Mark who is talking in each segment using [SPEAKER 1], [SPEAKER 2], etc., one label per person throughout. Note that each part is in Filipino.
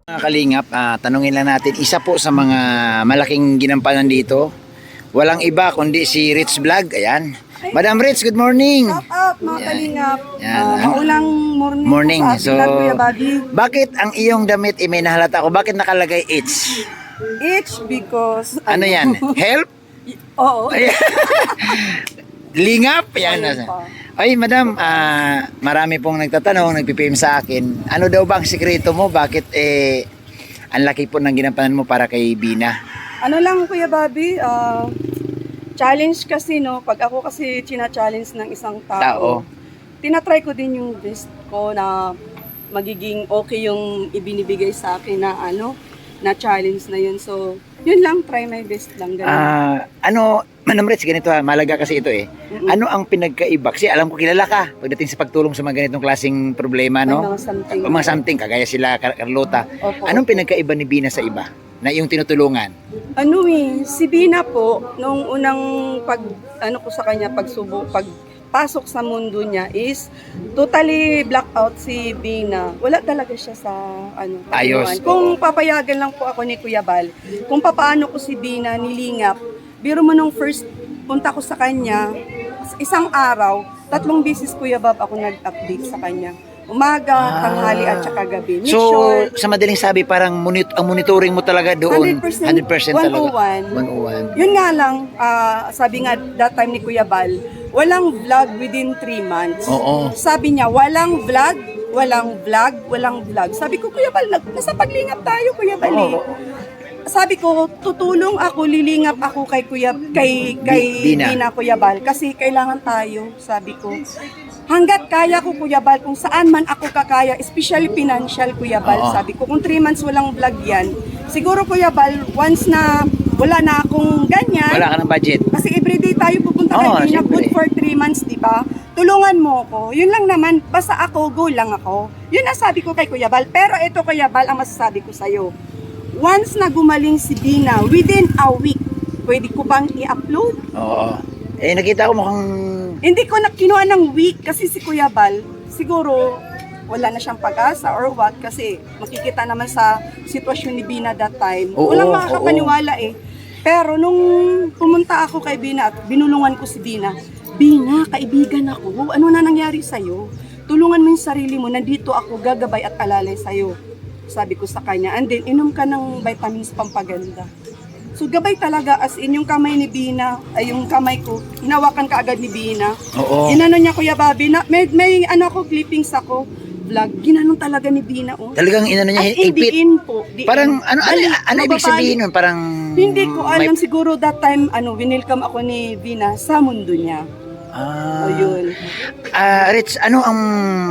[SPEAKER 1] Mga kalingap, tanungin lang natin isa po sa mga malaking ginampanan dito. Walang iba kundi si Rich Vlog. Ayan. Madam Rich, good morning.
[SPEAKER 2] Shout out mga kalingap.
[SPEAKER 1] Yan.
[SPEAKER 2] Maulang morning po sa
[SPEAKER 1] So,
[SPEAKER 2] ating Kuya Bobby.
[SPEAKER 1] bakit ang iyong damit, may nahalata ko, bakit nakalagay it's?
[SPEAKER 2] It's because...
[SPEAKER 1] Ano yan? Help?
[SPEAKER 2] Oo.
[SPEAKER 1] Ayan. Lingap? Yan.
[SPEAKER 2] Ayun pa.
[SPEAKER 1] Ay, madam, marami pong nagtatanong, nagpipim sa akin. Ano daw ba ang sikreto mo? Bakit ang laki po ng ginampanan mo para kay Bina?
[SPEAKER 2] Ano lang Kuya Bobby, challenge kasi no, pag ako kasi china-challenge ng isang tao, tinatry ko din yung best ko na magiging okay yung ibinibigay sa akin na na challenge na yun. So, yun lang, try my best lang.
[SPEAKER 1] Madam Rich, ganito malaga kasi ito eh. Ano ang pinagkaiba? Kasi alam ko kilala ka pagdating sa pagtulong sa mga ganitong klaseng problema, no? Mga something, kagaya sila, Carlota.
[SPEAKER 2] Opo.
[SPEAKER 1] Anong pinagkaiba ni Bina sa iba? Na yung tinutulungan?
[SPEAKER 2] Si Bina po, nung unang ko sa kanya, pagpasok sa mundo niya is totally blackout si Bina. Wala talaga siya sa
[SPEAKER 1] Ayos.
[SPEAKER 2] Kung papayagan lang po ako ni Kuya Bal, kung papaano ko si Bina nilingap, biro mo nung first punta ko sa kanya, isang araw, 3 beses Kuya Bob ako nag-update sa kanya. Umaga, tanghali at saka gabi. Make
[SPEAKER 1] So,
[SPEAKER 2] sure,
[SPEAKER 1] sa madaling sabi, parang ang monitoring mo talaga doon, 100%
[SPEAKER 2] 101.
[SPEAKER 1] talaga. 101.
[SPEAKER 2] Yun nga lang, sabi nga that time ni Kuya Bal, walang vlog within 3 months.
[SPEAKER 1] Oo.
[SPEAKER 2] Sabi niya, walang vlog. Sabi ko, Kuya Bal, nasa paglingap tayo, Kuya Bal.
[SPEAKER 1] Oo.
[SPEAKER 2] Sabi ko, tutulong ako, lilingap ako kay
[SPEAKER 1] Bina.
[SPEAKER 2] Bina, Kuya Bal, kasi kailangan tayo, sabi ko. Hanggat kaya ko, Kuya Bal, kung saan man ako kakaya, especially financial, Kuya Bal,
[SPEAKER 1] Oo.
[SPEAKER 2] sabi ko, kung 3 months walang vlog yan, siguro, Kuya Bal, once na wala na akong ganyan,
[SPEAKER 1] Wala ka ng budget.
[SPEAKER 2] kasi everyday tayo pupunta kay Bina,
[SPEAKER 1] syempre.
[SPEAKER 2] good for 3 months, di ba? Tulungan mo ako. Yun lang naman, basta ako, go lang ako. Yun ang sabi ko kay Kuya Bal. Pero ito, Kuya Bal, ang masasabi ko sa'yo. Once na gumaling si Bina, within a week, pwede ko bang i-upload?
[SPEAKER 1] Oo. Nakita ko mukhang...
[SPEAKER 2] Hindi ko na kinuha ng week kasi si Kuya Bal, siguro wala na siyang pag-asa or what kasi makikita naman sa sitwasyon ni Bina that time.
[SPEAKER 1] Oo,
[SPEAKER 2] Walang makakapaniwala eh. Pero nung pumunta ako kay Bina at binulungan ko si Bina, Bina, kaibigan ako, ano na nangyari sa'yo? Tulungan mo yung sarili mo, nandito ako gagabay at alalay sa'yo. Sabi ko sa kanya, and then inom ka ng vitamins pampaganda. So gabay talaga as in yung kamay ni Bina, ay yung kamay ko, hinawakan ka agad ni Bina.
[SPEAKER 1] Oo.
[SPEAKER 2] Inano niya Kuya Bobby, may clippings ako, vlog, ginanong talaga ni Bina. Oh.
[SPEAKER 1] Talagang inano niya,
[SPEAKER 2] As in,
[SPEAKER 1] ipit.
[SPEAKER 2] diin po. Diin.
[SPEAKER 1] Parang, ano ibig
[SPEAKER 2] babali.
[SPEAKER 1] sabihin nun? Parang...
[SPEAKER 2] Hindi ko alam, siguro that time, winelcome ako ni Bina sa mundo niya. O yun.
[SPEAKER 1] Rich, ano ang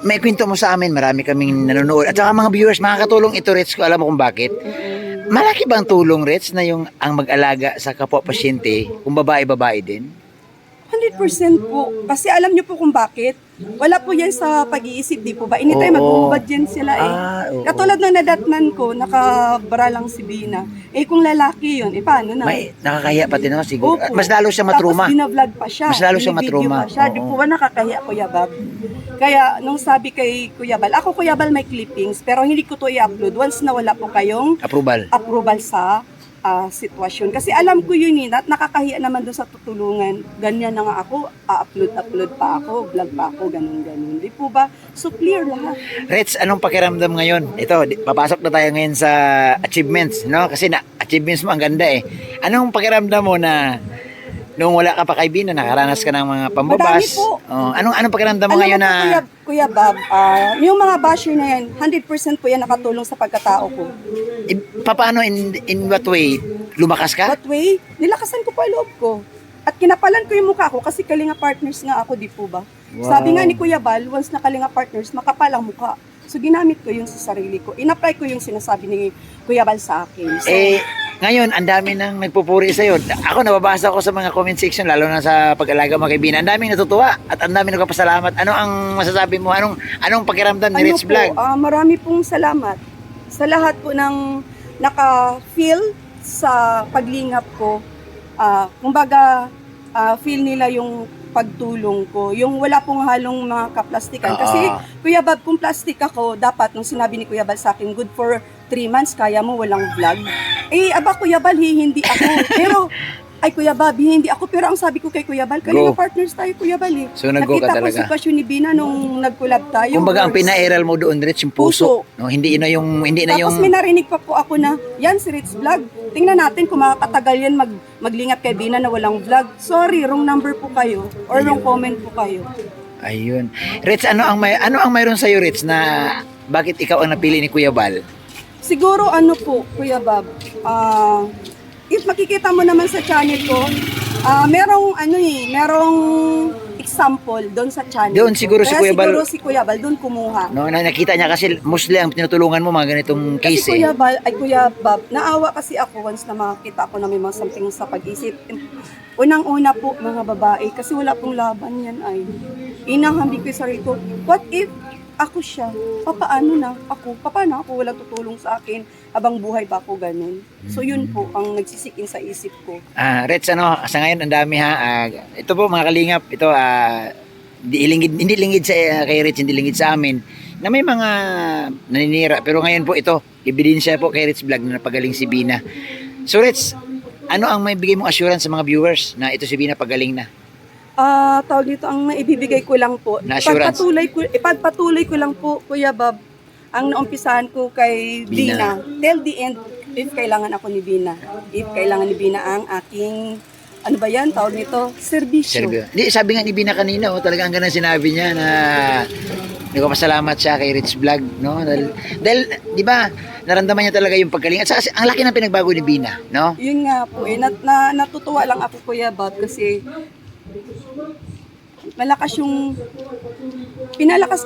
[SPEAKER 1] may kwento mo sa amin? Marami kaming nanonood. At saka mga viewers, makakatulong ito, Rich, ko alam mo kung bakit. Malaki bang tulong, Rich, na yung ang mag-alaga sa kapwa-pasyente, kung babae-babae din?
[SPEAKER 2] 100% po. Kasi alam niyo po kung bakit. Wala po yan sa pag-iisip, di po ba? Anytime
[SPEAKER 1] Oo.
[SPEAKER 2] mag-uubad yan sila eh.
[SPEAKER 1] Oo.
[SPEAKER 2] Katulad ng nadatnan ko, nakabara lang si Bina. Eh kung lalaki yun, paano na?
[SPEAKER 1] May nakakahiya pati naman siguro.
[SPEAKER 2] Opo.
[SPEAKER 1] At mas lalo siya matruma.
[SPEAKER 2] Tapos binavlog pa siya.
[SPEAKER 1] Mas lalo siya
[SPEAKER 2] Binibideo
[SPEAKER 1] matruma.
[SPEAKER 2] pa siya. Di
[SPEAKER 1] Oo.
[SPEAKER 2] po ba nakakahiya, Kuya Bab? Kaya nung sabi kay Kuya Bal, ako Kuya Bal may clippings, pero hindi ko to i-upload once na wala po kayong approval sa sitwasyon. Kasi alam ko yun at nakakahiya naman doon sa tutulungan. Ganyan na nga ako, upload pa ako, vlog pa ako, ganun. Di po ba? So clear lahat.
[SPEAKER 1] Rich, anong pakiramdam ngayon? Ito, papasok na tayo ngayon sa achievements, no? Kasi achievements mo ang ganda eh. Anong pakiramdam mo na nung wala ka pa kay Bina, nakaranas ka ng mga pambabas?
[SPEAKER 2] Madami po.
[SPEAKER 1] Anong pakiramdam mo
[SPEAKER 2] Alam
[SPEAKER 1] ngayon
[SPEAKER 2] mo po,
[SPEAKER 1] na...
[SPEAKER 2] Kuya Bob, yung mga basher na yan, 100% po yan nakatulong sa pagkatao ko.
[SPEAKER 1] Paano, in what way? Lumakas ka?
[SPEAKER 2] That way, nilakasan ko pa loob ko. At kinapalan ko yung mukha ko kasi Kalinga Partners nga ako, di po ba?
[SPEAKER 1] Wow.
[SPEAKER 2] Sabi nga ni Kuya Bal, once na Kalinga Partners, makapal ang mukha. So ginamit ko yun sa sarili ko. In-apply ko yung sinasabi ni Kuya Bal sa akin. So,
[SPEAKER 1] Ngayon, ang dami nang nagpupuri sa'yo. Ako, nababasa ko sa mga comment section, lalo na sa pag-alaga mga kaibigan. Ang daming natutuwa at ang daming nagpapasalamat. Ano ang masasabi mo? Anong pakiramdam ni Rich Vlog?
[SPEAKER 2] Marami pong salamat sa lahat po ng naka-feel sa paglingap ko. Kumbaga, feel nila yung pagtulong ko. Yung wala pong halong mga kaplastikan. Kasi, Kuya Bob, kung plastic ako, dapat, nung sinabi ni Kuya Bob sa akin, good for 3 months, kaya mo walang vlog? Eh, aba, Kuya Bal, hindi ako. Pero, ay, Kuya Bobby, hindi ako. Pero ang sabi ko kay Kuya Bal, kanina
[SPEAKER 1] Go.
[SPEAKER 2] partners tayo, Kuya Bal eh.
[SPEAKER 1] So, nag-go ka
[SPEAKER 2] Nakita ko
[SPEAKER 1] talaga.
[SPEAKER 2] sitwasyon ni Bina nung nag-collab tayo.
[SPEAKER 1] Kumbaga ang
[SPEAKER 2] Words.
[SPEAKER 1] pinairal mo doon, Rich, yung puso. No, hindi na yung
[SPEAKER 2] Tapos may narinig pa po ako na, yan si Rich Vlog. Tingnan natin kung makakatagal yan maglingat kay Bina na walang vlog. Sorry, wrong number po kayo. Or wrong comment po kayo.
[SPEAKER 1] Ayun. Rich, ano ang mayroon sa iyo, Rich, na bakit ikaw ang napili ni Kuya Bal?
[SPEAKER 2] Siguro ano po, Kuya Bob, if makikita mo naman sa channel ko, merong example doon sa channel
[SPEAKER 1] Doon
[SPEAKER 2] ko.
[SPEAKER 1] siguro si
[SPEAKER 2] Kaya
[SPEAKER 1] Kuya Bal-
[SPEAKER 2] siguro si Kuya Bal doon kumuha.
[SPEAKER 1] No, na nakita niya kasi mostly ang tinutulungan mo mga ganitong
[SPEAKER 2] Kasi
[SPEAKER 1] case eh.
[SPEAKER 2] Kuya Bob, naawa kasi ako once na makita ako na may mga something sa pag-isip. Unang-una po mga babae, kasi wala pong laban yan ay. Inahambing ko yung sarili ko, what if ako siya, paano ako walang tutulong sa akin habang buhay pa ako ganun. So yun po ang nagsisikin sa isip ko.
[SPEAKER 1] Rich, sa ngayon ang dami ha. Ito po mga kalingap, ito hindi lingid sa kay Rich, hindi lingid sa amin na may mga naninira. Pero ngayon po ito, ebidensya po kay Rich Vlog na napagaling si Bina. So Rich, ano ang may bigay mong assurance sa mga viewers na ito si Bina pagaling na?
[SPEAKER 2] Tawag dito, ang maibibigay ko lang po,
[SPEAKER 1] Na assurance.
[SPEAKER 2] ipagpatuloy ko lang po, Kuya Bob, ang naumpisahan ko kay
[SPEAKER 1] Bina.
[SPEAKER 2] Bina, till the end, if kailangan ako ni Bina, if kailangan ni Bina ang aking, ano ba yan, tawag nito, serbisyo.
[SPEAKER 1] Di, sabi nga ni Bina kanina, talagang ang ganda sinabi niya na nagpapasalamat siya kay Rich Vlog, no? Dahil di ba, naramdaman niya talaga yung pagkalinga. At saka, ang laki ng pinagbago ni Bina, no?
[SPEAKER 2] Yun nga po, natutuwa lang ako, Kuya Bob, kasi malakas yung pinalakas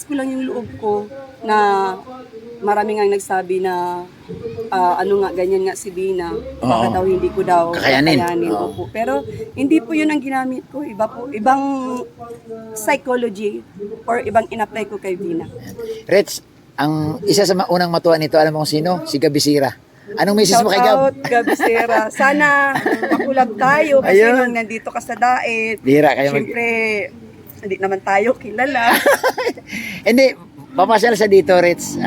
[SPEAKER 2] ko lang yung loob ko na marami nga nagsabi na ganyan nga si Bina, baka
[SPEAKER 1] Oo.
[SPEAKER 2] daw hindi ko daw
[SPEAKER 1] Kakayanin.
[SPEAKER 2] Oo po. Pero hindi po yun ang ginamit ko, ibang psychology or ibang in-apply ko kay Bina.
[SPEAKER 1] Rich, ang isa sa unang matuwa nito, alam mo kung sino? Si Gabisira. Anong message mo kay Gab?
[SPEAKER 2] Shout out, Gabisera. Sana makulab tayo kasi
[SPEAKER 1] Ayun.
[SPEAKER 2] nung nandito ka sa Daet.
[SPEAKER 1] Bihira kayo
[SPEAKER 2] Siyempre, hindi naman tayo kilala.
[SPEAKER 1] Hindi, papasyal sa dito, Rich.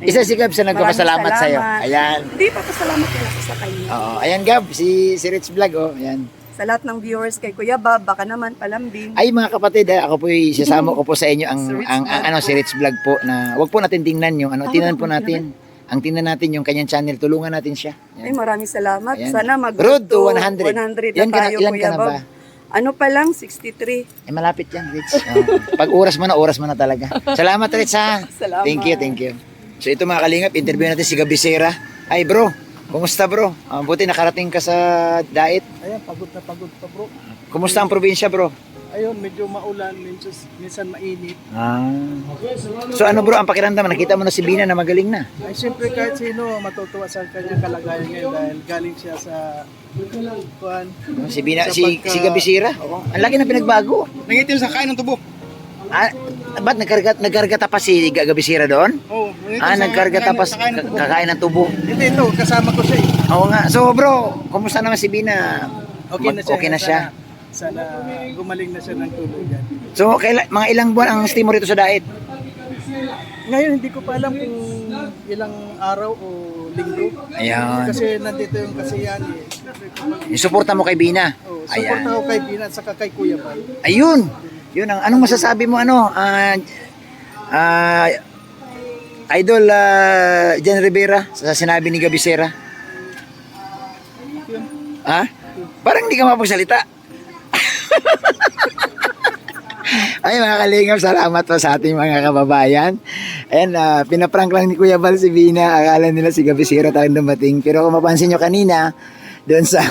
[SPEAKER 1] Isa si Gab sa nagpapasalamat
[SPEAKER 2] Maraming
[SPEAKER 1] sa iyo.
[SPEAKER 2] salamat.
[SPEAKER 1] Ayan.
[SPEAKER 2] Hindi pa pasalamat ko sa kanya.
[SPEAKER 1] Oo, ayan Gab, si Rich Vlog, oh. Ayan.
[SPEAKER 2] Sa lahat ng viewers kay Kuya Bob, baka naman palambing.
[SPEAKER 1] Ay mga kapatid, ako po isasama ko po sa inyo ang si Rich Vlog po na wag po natin tingnan yung tingnan po natin. Ang tingnan natin yung kanyang channel, tulungan natin siya.
[SPEAKER 2] Ay, maraming salamat.
[SPEAKER 1] Ayan.
[SPEAKER 2] Sana mag
[SPEAKER 1] Road to 100.
[SPEAKER 2] 100
[SPEAKER 1] Yan
[SPEAKER 2] na
[SPEAKER 1] ka na-
[SPEAKER 2] tayo,
[SPEAKER 1] ilan ka
[SPEAKER 2] Kuya
[SPEAKER 1] na
[SPEAKER 2] Bob.
[SPEAKER 1] ba?
[SPEAKER 2] Ano pa lang, 63.
[SPEAKER 1] Malapit yan, Rich. Pag oras mo na talaga. Salamat, Rich, ha?
[SPEAKER 2] Salamat.
[SPEAKER 1] Thank you. So ito mga kalingap, interview natin si Gabisera. Ay bro, kumusta bro? Buti nakarating ka sa Daet.
[SPEAKER 3] Ayan, pagod na pagod pa bro.
[SPEAKER 1] Kumusta ang probinsya bro?
[SPEAKER 3] Ayun, medyo maulan, minsan mainit.
[SPEAKER 1] So ano bro, ang pakiramdam, nakita mo na si Bina na magaling na.
[SPEAKER 3] Ay siyempre kahit sino matutuwa sa kanyang kalagayan ngayon dahil galing siya sa kuan.
[SPEAKER 1] Si Bina, si Gabisera. Ang laki na pinagbago.
[SPEAKER 3] Nangitim sa kain ng tubo.
[SPEAKER 1] Ba't nagkarga pa si Gabisera doon?
[SPEAKER 3] Oo,
[SPEAKER 1] Nagkarga tapos kakain ng tubo.
[SPEAKER 3] Hindi ito, kasama ko siya eh.
[SPEAKER 1] Oo nga. So bro, kumusta naman si Bina? Okay na siya.
[SPEAKER 3] Sana gumaling na siya ng tuluyan.
[SPEAKER 1] So mga ilang buwan ang stay mo rito sa Daet?
[SPEAKER 3] Ngayon hindi ko pa alam kung ilang araw o linggo.
[SPEAKER 1] Ayan.
[SPEAKER 3] Kasi nandito yung kasiyan eh.
[SPEAKER 1] Yung suporta mo kay Bina.
[SPEAKER 3] Oh, support ako kay Bina at saka kay Kuya Bal.
[SPEAKER 1] Ayun. Yun ang anong masasabi mo Idol Jan Rivera sa sinabi ni Gabisera? Ha? Parang hindi ka mapagsalita. Ay mga kalingap, salamat po sa ating mga kababayan. And pinaprank lang ni Kuya Bal si Bina. Akala nila si Gabisera tayong dumating. Pero kung mapansin nyo kanina, doon sa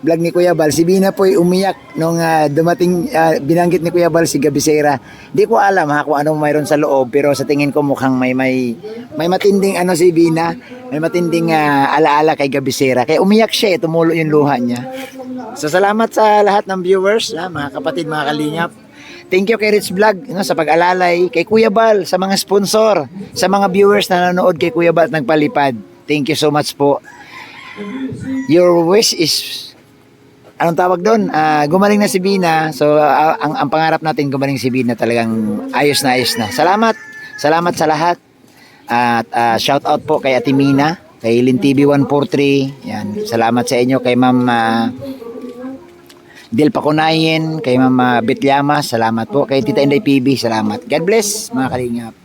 [SPEAKER 1] vlog ni Kuya Bal, si Bina po ay umiyak nung dumating, binanggit ni Kuya Bal si Gabisera. Di ko alam kung ano mayroon sa loob, pero sa tingin ko mukhang may matinding si Bina, may matinding alaala kay Gabisera. Kaya umiyak siya, tumulo yung luha niya. So salamat sa lahat ng viewers, mga kapatid, mga kalingap. Thank you kay Rich Vlog sa pag-alalay, kay Kuya Bal, sa mga sponsor, sa mga viewers na nanonood kay Kuya Bal at nagpalipad. Thank you so much po. Your wish is, anong tawag doon? Gumaling na si Bina. So ang pangarap natin gumaling si Bina, talagang ayos na. Salamat sa lahat. At shout out po kay Ate Mina, kay LinTV 143. Yan, salamat sa inyo kay Ma'am Del Pacunayin, kay Ma'am Bit Llamas, salamat po kay Tita Inday PB, salamat. God bless mga kalingap.